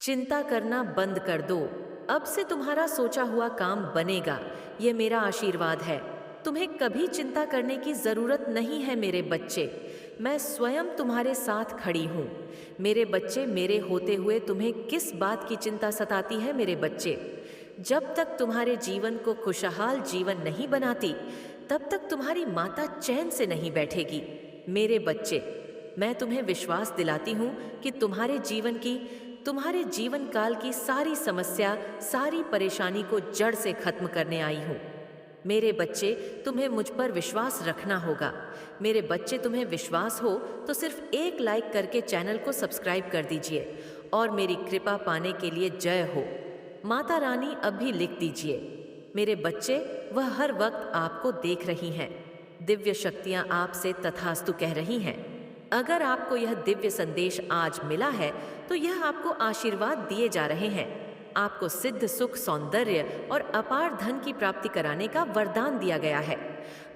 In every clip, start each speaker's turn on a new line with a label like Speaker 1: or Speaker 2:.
Speaker 1: चिंता करना बंद कर दो। अब से तुम्हारा सोचा हुआ काम बनेगा। ये मेरा आशीर्वाद है। तुम्हें कभी चिंता करने की जरूरत नहीं है मेरे बच्चे। मैं स्वयं तुम्हारे साथ खड़ी हूँ। मेरे बच्चे, मेरे होते हुए तुम्हें किस बात की चिंता सताती है मेरे बच्चे? जब तक तुम्हारे जीवन को खुशहाल जीवन नहीं बनाती, तब तक तुम्हारी माता चैन से नहीं बैठेगी। मेरे बच्चे, मैं तुम्हें विश्वास दिलाती हूँ कि तुम्हारे जीवन काल की सारी समस्या, सारी परेशानी को जड़ से खत्म करने आई हूँ। मेरे बच्चे, तुम्हें मुझ पर विश्वास रखना होगा। मेरे बच्चे, तुम्हें विश्वास हो तो सिर्फ एक लाइक करके चैनल को सब्सक्राइब कर दीजिए और मेरी कृपा पाने के लिए जय हो माता रानी अब भी लिख दीजिए। मेरे बच्चे, वह हर वक्त आपको देख रही हैं। दिव्य शक्तियां आपसे तथास्तु कह रही हैं। अगर आपको यह दिव्य संदेश आज मिला है तो यह आपको आशीर्वाद दिए जा रहे हैं। आपको सिद्ध सुख, सौंदर्य और अपार धन की प्राप्ति कराने का वरदान दिया गया है।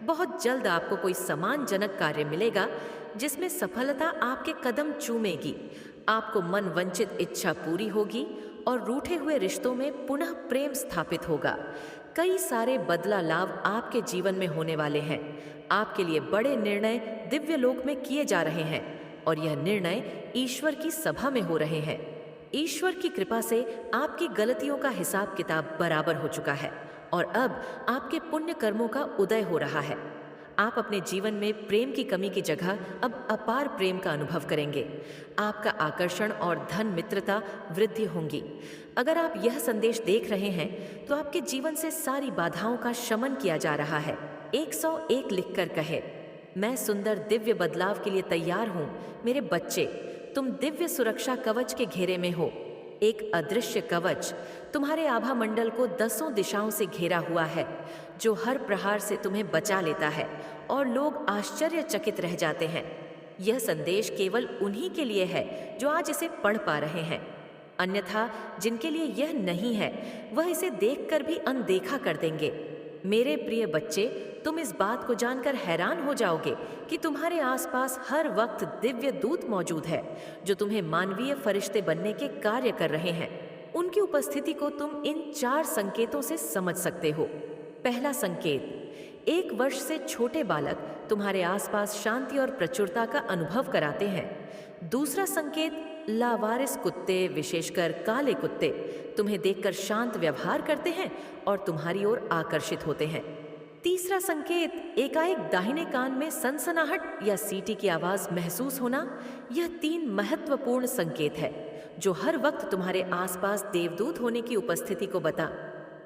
Speaker 1: बहुत जल्द आपको कोई सम्मानजनक कार्य मिलेगा जिसमें सफलता आपके कदम चूमेगी। आपको मन वंचित इच्छा पूरी होगी और रूठे हुए रिश्तों में पुनः प्रेम स्थापित होगा। कई सारे बदला लाभ आपके जीवन में होने वाले हैं। आपके लिए बड़े निर्णय दिव्य लोक में किए जा रहे हैं और यह निर्णय ईश्वर की सभा में हो रहे हैं। ईश्वर की कृपा से आपकी गलतियों का हिसाब किताब बराबर हो चुका है और अब आपके पुण्य कर्मों का उदय हो रहा है। आप अपने जीवन में प्रेम की कमी की जगह अब अपार प्रेम का अनुभव करेंगे। आपका आकर्षण और धन मित्रता वृद्धि होंगी। अगर आप यह संदेश देख रहे हैं तो आपके जीवन से सारी बाधाओं का शमन किया जा रहा है। 101 लिखकर कहे, मैं सुंदर दिव्य बदलाव के लिए तैयार हूँ। मेरे बच्चे, तुम दिव्य सुरक्षा कवच के घेरे में हो। एक अदृश्य कवच तुम्हारे आभा मंडल को 10 दिशाओं से घेरा हुआ है, जो हर प्रहार से तुम्हें बचा लेता है और लोग आश्चर्यचकित रह जाते हैं। यह संदेश केवल उन्हीं के लिए है जो आज इसे पढ़ पा रहे हैं। अन्यथा जिनके लिए यह नहीं है, वह इसे देखकर भी अनदेखा कर देंगे। मेरे प्रिय बच्चे, तुम इस बात को जानकर हैरान हो जाओगे कि तुम्हारे आसपास हर वक्त दिव्य दूत मौजूद है जो तुम्हें मानवीय फरिश्ते बनने के कार्य कर रहे हैं। उनकी उपस्थिति को तुम इन 4 संकेतों से समझ सकते हो। पहला संकेत, 1 वर्ष से छोटे बालक तुम्हारे आसपास शांति और प्रचुरता का अनुभव कराते हैं। दूसरा संकेत, लावारिस कुत्ते, विशेषकर काले कुत्ते, तुम्हें देखकर शांत व्यवहार करते हैं और तुम्हारी ओर आकर्षित होते हैं। तीसरा संकेत, एकाएक दाहिने कान में सनसनाहट या सीटी की आवाज महसूस होना। यह 3 महत्वपूर्ण संकेत है जो हर वक्त तुम्हारे आसपास देवदूत होने की उपस्थिति को बता।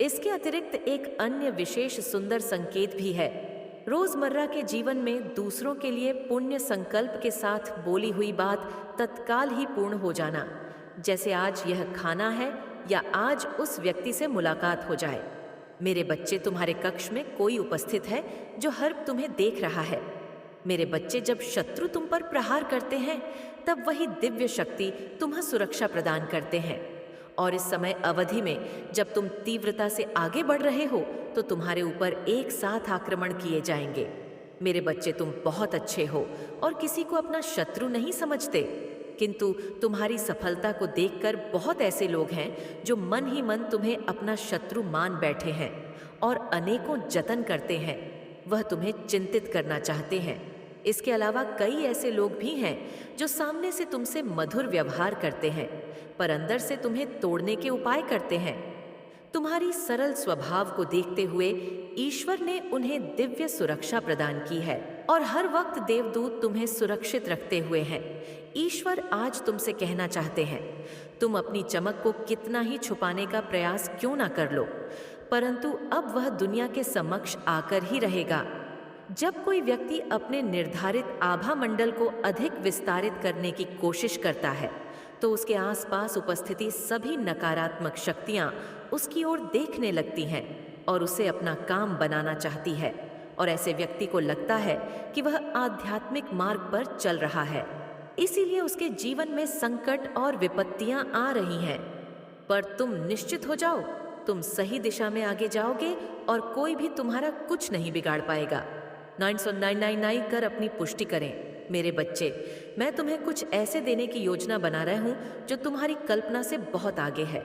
Speaker 1: इसके अतिरिक्त एक अन्य विशेष सुंदर संकेत भी है। रोजमर्रा के जीवन में दूसरों के लिए पुण्य संकल्प के साथ बोली हुई बात तत्काल ही पूर्ण हो जाना, जैसे आज यह खाना है या आज उस व्यक्ति से मुलाकात हो जाए। मेरे बच्चे, तुम्हारे कक्ष में कोई उपस्थित है जो हर तुम्हें देख रहा है। मेरे बच्चे, जब शत्रु तुम पर प्रहार करते हैं तब वही दिव्य शक्ति तुम्हें सुरक्षा प्रदान करते हैं। और इस समय अवधि में जब तुम तीव्रता से आगे बढ़ रहे हो तो तुम्हारे ऊपर एक साथ आक्रमण किए जाएंगे। मेरे बच्चे, तुम बहुत अच्छे हो और किसी को अपना शत्रु नहीं समझते, किंतु तुम्हारी सफलता को देखकर बहुत ऐसे लोग हैं जो मन ही मन तुम्हें अपना शत्रु मान बैठे हैं और अनेकों जतन करते हैं। वह तुम्हें चिंतित करना चाहते हैं। इसके अलावा कई ऐसे लोग भी हैं जो सामने से तुमसे मधुर व्यवहार करते हैं पर अंदर से तुम्हें तोड़ने के उपाय करते हैं। तुम्हारी सरल स्वभाव को देखते हुए ईश्वर ने उन्हें दिव्य सुरक्षा प्रदान की है और हर वक्त देवदूत तुम्हें सुरक्षित रखते हुए हैं। ईश्वर आज तुमसे कहना चाहते हैं, तुम अपनी चमक को कितना ही छुपाने का प्रयास क्यों ना कर लो, परंतु अब वह दुनिया के समक्ष आकर ही रहेगा। जब कोई व्यक्ति अपने निर्धारित आभा मंडल को अधिक विस्तारित करने की कोशिश करता है तो उसके आसपास उपस्थिति सभी नकारात्मक शक्तियां उसकी ओर देखने लगती हैं और उसे अपना काम बनाना चाहती है, और ऐसे व्यक्ति को लगता है कि वह आध्यात्मिक मार्ग पर चल रहा है, इसीलिए उसके जीवन में संकट और विपत्तियां आ रही हैं। पर तुम निश्चित हो जाओ, तुम सही दिशा में आगे जाओगे और कोई भी तुम्हारा कुछ नहीं बिगाड़ पाएगा। 999 कर अपनी पुष्टि करें। मेरे बच्चे, मैं तुम्हें कुछ ऐसे देने की योजना बना रहा हूं जो तुम्हारी कल्पना से बहुत आगे है।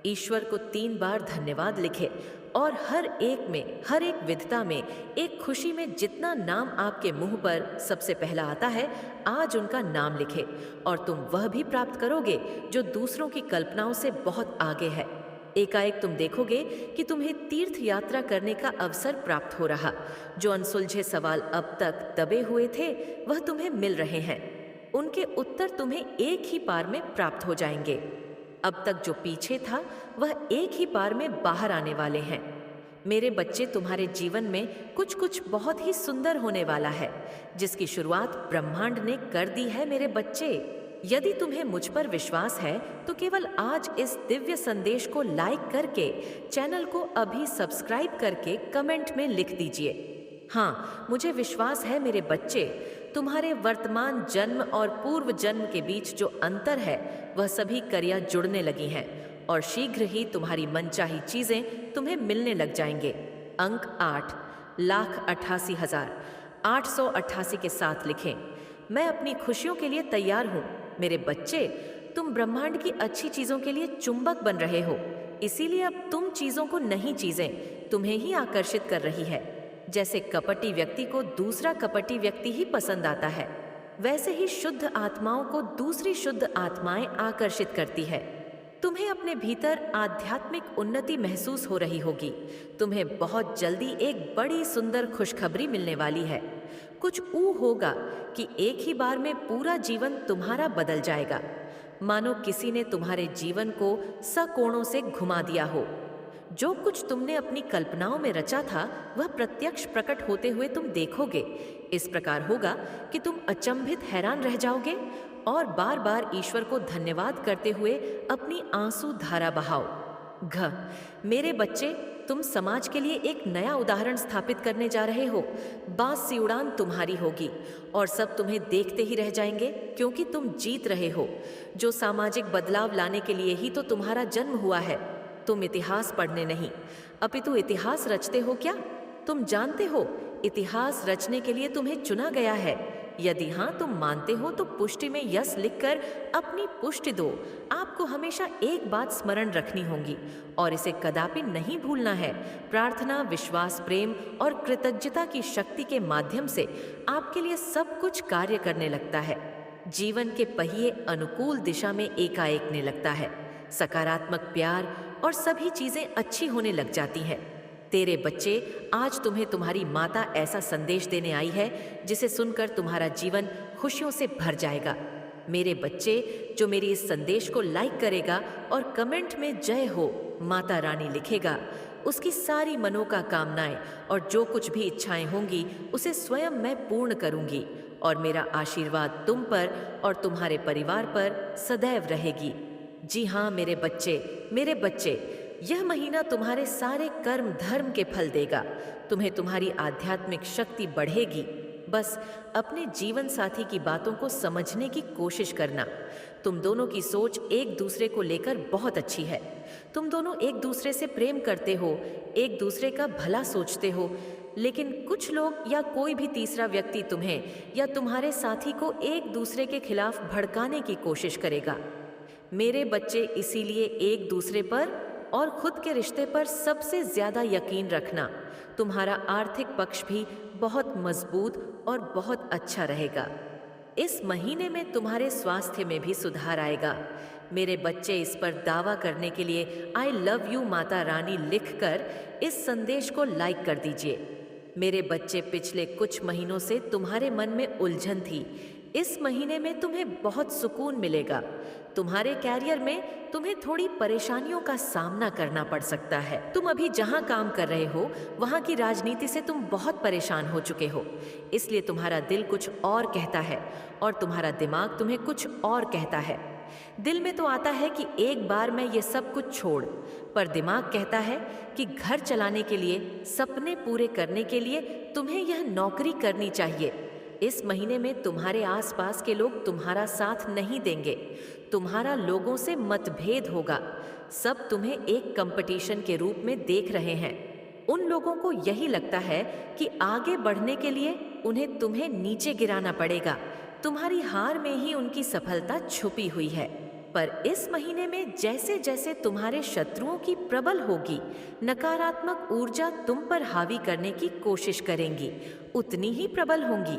Speaker 1: ईश्वर को 3 बार धन्यवाद लिखे और हर एक विधता में, एक खुशी में जितना नाम आपके मुंह पर सबसे पहला आता है, आज उनका नाम लिखे और तुम वह भी प्राप्त करोगे जो दूसरों की कल्पनाओं से बहुत आगे है। एकाएक तुम देखोगे कि तुम्हें तीर्थ यात्रा करने का अवसर प्राप्त हो रहा। जो अनसुलझे सवाल अब तक दबे हुए थे, वह तुम्हें मिल रहे हैं। उनके उत्तर तुम्हें एक ही पार में प्राप्त हो जाएंगे। अब तक जो पीछे था, वह एक ही पार में बाहर आने वाले हैं। मेरे बच्चे, तुम्हारे जीवन में कुछ कुछ बहुत ही सुंदर होने वाला है, जिसकी शुरुआत ब्रह्मांड ने कर दी है। मेरे बच्चे, यदि तुम्हें मुझ पर विश्वास है तो केवल आज इस दिव्य संदेश को लाइक करके, चैनल को अभी सब्सक्राइब करके कमेंट में लिख दीजिए, हाँ, मुझे विश्वास है मेरे बच्चे, तुम्हारे वर्तमान जन्म और पूर्व जन्म के बीच जो अंतर है, वह सभी कड़ियाँ जुड़ने लगी हैं और शीघ्र ही तुम्हारी मनचाही चीजें तुम्हें मिलने लग जाएंगे। अंक 8, 1,88,888 के साथ लिखें। मैं अपनी खुशियों के लिए तैयार हूँ। मेरे बच्चे, तुम ब्रह्मांड की अच्छी चीजों के लिए चुंबक बन रहे हो, इसीलिए अब तुम चीजों को नहीं, चीजें तुम्हें ही आकर्षित कर रही है। जैसे कपटी व्यक्ति को दूसरा कपटी व्यक्ति ही पसंद आता है, वैसे ही शुद्ध आत्माओं को दूसरी शुद्ध आत्माएं आकर्षित करती है। तुम्हें अपने भीतर आध्यात्मिक उन्नति महसूस हो रही होगी। तुम्हें बहुत जल्दी एक बड़ी सुंदर खुशखबरी मिलने वाली है। कुछ होगा कि एक ही बार में पूरा जीवन तुम्हारा बदल जाएगा, मानो किसी ने तुम्हारे जीवन को सकोणों से घुमा दिया हो। जो कुछ तुमने अपनी कल्पनाओं में रचा था, वह प्रत्यक्ष प्रकट होते हुए तुम देखोगे। इस प्रकार होगा कि तुम अचंभित हैरान रह जाओगे और बार बार ईश्वर को धन्यवाद करते हुए अपनी आंसू धारा बहाओ। मेरे बच्चे, तुम समाज के लिए एक नया उदाहरण स्थापित करने जा रहे हो। बांस सी उड़ान तुम्हारी होगी और सब तुम्हें देखते ही रह जाएंगे, क्योंकि तुम जीत रहे हो। जो सामाजिक बदलाव लाने के लिए ही तो तुम्हारा जन्म हुआ है। तुम इतिहास पढ़ने नहीं, अपितु इतिहास रचते हो क्या? तुम जानते हो, इतिहास रचने के लिए तुम्हें चुना गया है। यदि हाँ तुम मानते हो तो पुष्टि में यस लिखकर अपनी पुष्टि दो। आपको हमेशा एक बात स्मरण रखनी होगी और इसे कदापि नहीं भूलना है। प्रार्थना, विश्वास, प्रेम और कृतज्ञता की शक्ति के माध्यम से आपके लिए सब कुछ कार्य करने लगता है। जीवन के पहिए अनुकूल दिशा में एकाएकने लगता है। सकारात्मक प्यार और सभी चीजें अच्छी होने लग जाती हैं। तेरे बच्चे, आज तुम्हें तुम्हारी माता ऐसा संदेश देने आई है जिसे सुनकर तुम्हारा जीवन खुशियों से भर जाएगा। मेरे बच्चे, जो मेरी इस संदेश को लाइक करेगा और कमेंट में जय हो माता रानी लिखेगा, उसकी सारी मनोकामनाएं और जो कुछ भी इच्छाएं होंगी उसे स्वयं मैं पूर्ण करूंगी और मेरा आशीर्वाद तुम पर और तुम्हारे परिवार पर सदैव रहेगी। जी हाँ मेरे बच्चे, यह महीना तुम्हारे सारे कर्म धर्म के फल देगा। तुम्हें तुम्हारी आध्यात्मिक शक्ति बढ़ेगी। बस अपने जीवन साथी की बातों को समझने की कोशिश करना। तुम दोनों की सोच एक दूसरे को लेकर बहुत अच्छी है। तुम दोनों एक दूसरे से प्रेम करते हो, एक दूसरे का भला सोचते हो, लेकिन कुछ लोग या कोई भी तीसरा व्यक्ति तुम्हें या तुम्हारे साथी को एक दूसरे के खिलाफ भड़काने की कोशिश करेगा। मेरे बच्चे, इसीलिए एक दूसरे पर और खुद के रिश्ते पर सबसे ज्यादा यकीन रखना। तुम्हारा आर्थिक पक्ष भी बहुत मजबूत और बहुत अच्छा रहेगा। इस महीने में तुम्हारे स्वास्थ्य में भी सुधार आएगा। मेरे बच्चे, इस पर दावा करने के लिए I love you Mata Rani लिखकर इस संदेश को लाइक कर दीजिए। मेरे बच्चे, पिछले कुछ महीनों से तुम्हारे मन में उलझन थी। इस महीने में तुम्हें बहुत सुकून मिलेगा। तुम्हारे कैरियर में तुम्हें थोड़ी परेशानियों का सामना करना पड़ सकता है। तुम अभी जहां काम कर रहे हो, वहां की राजनीति से तुम बहुत परेशान हो चुके हो, इसलिए तुम्हारा दिल कुछ और कहता है और तुम्हारा दिमाग तुम्हें कुछ और कहता है। दिल में तो आता है कि एक बार मैं ये सब कुछ छोड़, पर दिमाग कहता है कि घर चलाने के लिए, सपने पूरे करने के लिए तुम्हें यह नौकरी करनी चाहिए। इस महीने में तुम्हारे आसपास के लोग तुम्हारा साथ नहीं देंगे। तुम्हारा लोगों से मतभेद होगा। सब तुम्हें एक कंपटीशन के रूप में देख रहे हैं। उन लोगों को यही लगता है कि आगे बढ़ने के लिए उन्हें तुम्हें नीचे गिराना पड़ेगा। तुम्हारी हार में ही उनकी सफलता छुपी हुई है। पर इस महीने में जैसे जैसे तुम्हारे शत्रुओं की प्रबल होगी, नकारात्मक ऊर्जा तुम पर हावी करने की कोशिश करेंगी, उतनी ही प्रबल होंगी।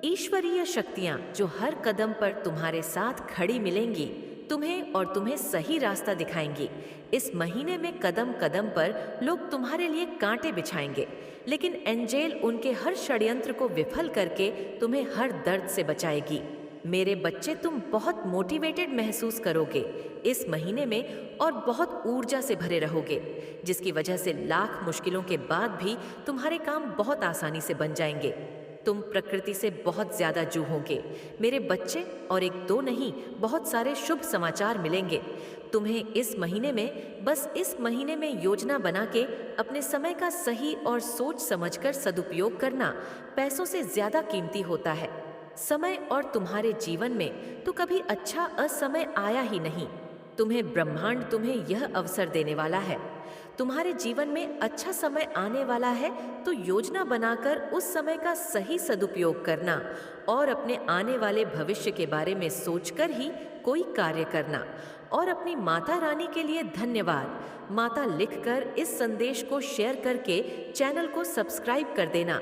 Speaker 1: ईश्वरीय शक्तियां जो हर कदम पर तुम्हारे साथ खड़ी मिलेंगी, तुम्हें और तुम्हें सही रास्ता दिखाएंगी। इस महीने में कदम कदम पर लोग तुम्हारे लिए कांटे बिछाएंगे, लेकिन एंजेल उनके हर षड्यंत्र को विफल करके तुम्हें हर दर्द से बचाएगी। मेरे बच्चे, तुम बहुत मोटिवेटेड महसूस करोगे इस महीने में और बहुत ऊर्जा से भरे रहोगे, जिसकी वजह से लाख मुश्किलों के बाद भी तुम्हारे काम बहुत आसानी से बन जाएंगे। तुम प्रकृति से बहुत ज्यादा जूझोगे मेरे बच्चे, और एक दो नहीं, बहुत सारे शुभ समाचार मिलेंगे तुम्हें इस महीने में। बस इस महीने में योजना बना के अपने समय का सही और सोच समझकर सदुपयोग करना पैसों से ज्यादा कीमती होता है। समय और तुम्हारे जीवन में तो कभी अच्छा असमय आया ही नहीं। ब्रह्मांड तुम्हें यह अवसर देने वाला है। तुम्हारे जीवन में अच्छा समय आने वाला है, तो योजना बनाकर उस समय का सही सदुपयोग करना और अपने आने वाले भविष्य के बारे में सोचकर ही कोई कार्य करना। और अपनी माता रानी के लिए धन्यवाद माता लिखकर इस संदेश को शेयर करके चैनल को सब्सक्राइब कर देना।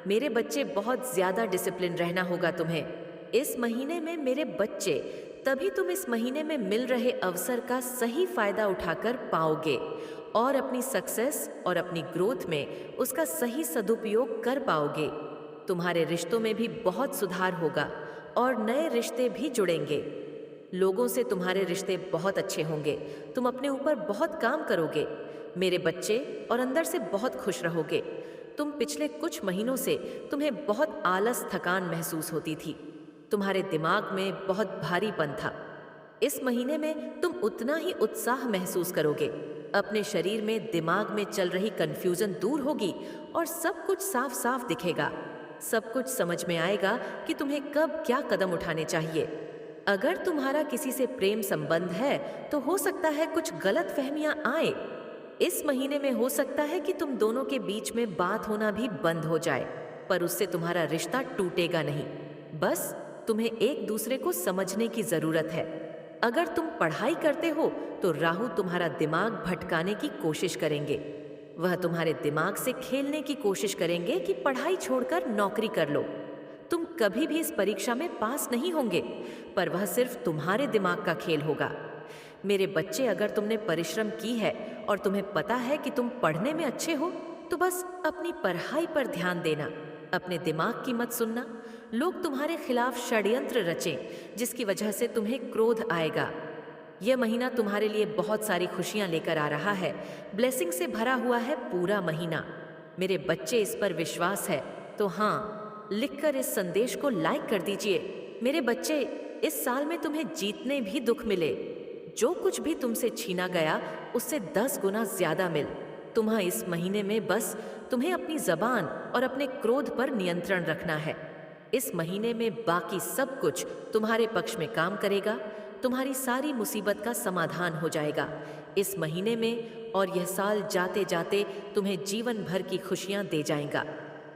Speaker 1: मेरे बच्चे, बहुत ज्यादा डिसिप्लिन रहना होगा तुम्हें इस महीने में मेरे बच्चे, तभी तुम इस महीने में मिल रहे अवसर का सही फायदा उठाकर पाओगे और अपनी सक्सेस और अपनी ग्रोथ में उसका सही सदुपयोग कर पाओगे। तुम्हारे रिश्तों में भी बहुत सुधार होगा और नए रिश्ते भी जुड़ेंगे। लोगों से तुम्हारे रिश्ते बहुत अच्छे होंगे। तुम अपने ऊपर बहुत काम करोगे मेरे बच्चे, और अंदर से बहुत खुश रहोगे। पिछले कुछ महीनों से तुम्हें बहुत आलस, थकान महसूस होती थी। तुम्हारे दिमाग में बहुत भारीपन था। इस महीने में तुम उतना ही उत्साह महसूस करोगे। अपने शरीर में, दिमाग में चल रही कंफ्यूजन दूर होगी और सब कुछ साफ साफ दिखेगा। सब कुछ समझ में आएगा कि तुम्हें कब क्या कदम उठाने चाहिए। अगर तुम्हारा किसी से प्रेम संबंध है तो हो सकता है कुछ गलत फहमियां आए। इस महीने में हो सकता है कि तुम दोनों के बीच में बात होना भी बंद हो जाए, पर उससे तुम्हारा रिश्ता टूटेगा नहीं। बस तुम्हें एक दूसरे को समझने की जरूरत है। अगर तुम पढ़ाई करते हो तो राहु तुम्हारा दिमाग भटकाने की कोशिश करेंगे। वह तुम्हारे दिमाग से खेलने की कोशिश करेंगे कि पढ़ाई छोड़कर नौकरी कर लो। तुम कभी भी इस परीक्षा में पास नहीं होंगे, पर वह सिर्फ तुम्हारे दिमाग का खेल होगा। मेरे बच्चे, अगर तुमने परिश्रम की है और तुम्हें पता है कि तुम पढ़ने में अच्छे हो, तो बस अपनी पढ़ाई पर ध्यान देना, अपने दिमाग की मत सुनना। लोग तुम्हारे खिलाफ षड्यंत्र रचें, जिसकी वजह से तुम्हें क्रोध आएगा। यह महीना तुम्हारे लिए बहुत सारी खुशियां लेकर आ रहा है। ब्लेसिंग से भरा हुआ है पूरा महीना। मेरे बच्चे, इस पर विश्वास है तो हाँ, लिखकर इस संदेश को लाइक कर दीजिए। मेरे बच्चे, इस साल में तुम्हें जीतने भी दुख मिले, जो कुछ भी तुमसे छीना गया उससे 10 गुना ज्यादा मिल। तुम्हें इस महीने में बस तुम्हें अपनी जबान और अपने क्रोध पर नियंत्रण रखना है। इस महीने में बाकी सब कुछ तुम्हारे पक्ष में काम करेगा। तुम्हारी सारी मुसीबत का समाधान हो जाएगा इस महीने में, और यह साल जाते जाते तुम्हें जीवन भर की खुशियां दे जाएगा।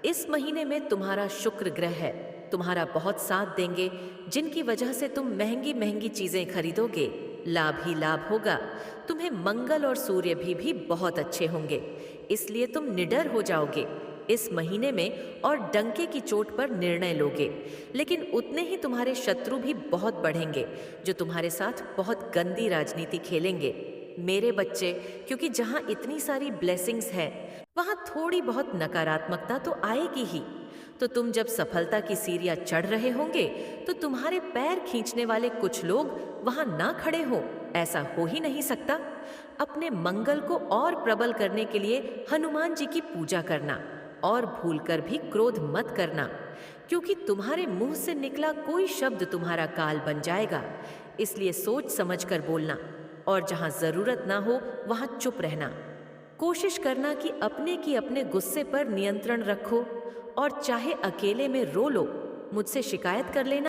Speaker 1: इस महीने में तुम्हारा शुक्र ग्रह है, तुम्हारा बहुत साथ देंगे, जिनकी वजह से तुम महंगी महंगी चीजें खरीदोगे। लाभ ही लाभ होगा। तुम्हें मंगल और सूर्य भी बहुत अच्छे होंगे, इसलिए तुम निडर हो जाओगे इस महीने में और डंके की चोट पर निर्णय लोगे। लेकिन उतने ही तुम्हारे शत्रु भी बहुत बढ़ेंगे, जो तुम्हारे साथ बहुत गंदी राजनीति खेलेंगे मेरे बच्चे, क्योंकि जहां इतनी सारी ब्लेसिंग्स है, वहां थोड़ी बहुत नकारात्मकता तो आएगी ही। तो तुम जब सफलता की सीढ़ियां चढ़ रहे होंगे, तो तुम्हारे पैर खींचने वाले कुछ लोग वहां ना खड़े हो, ऐसा हो ही नहीं सकता। अपने मंगल को और प्रबल करने के लिए हनुमान जी की पूजा करना, और भूलकर भी क्रोध मत करना, क्योंकि तुम्हारे मुंह से निकला कोई शब्द तुम्हारा काल बन जाएगा। इसलिए सोच समझकर बोलना, और जहां जरूरत ना हो वहां चुप रहना। कोशिश करना कि अपने गुस्से पर नियंत्रण रखो, और चाहे अकेले में रो लो, मुझसे शिकायत कर लेना।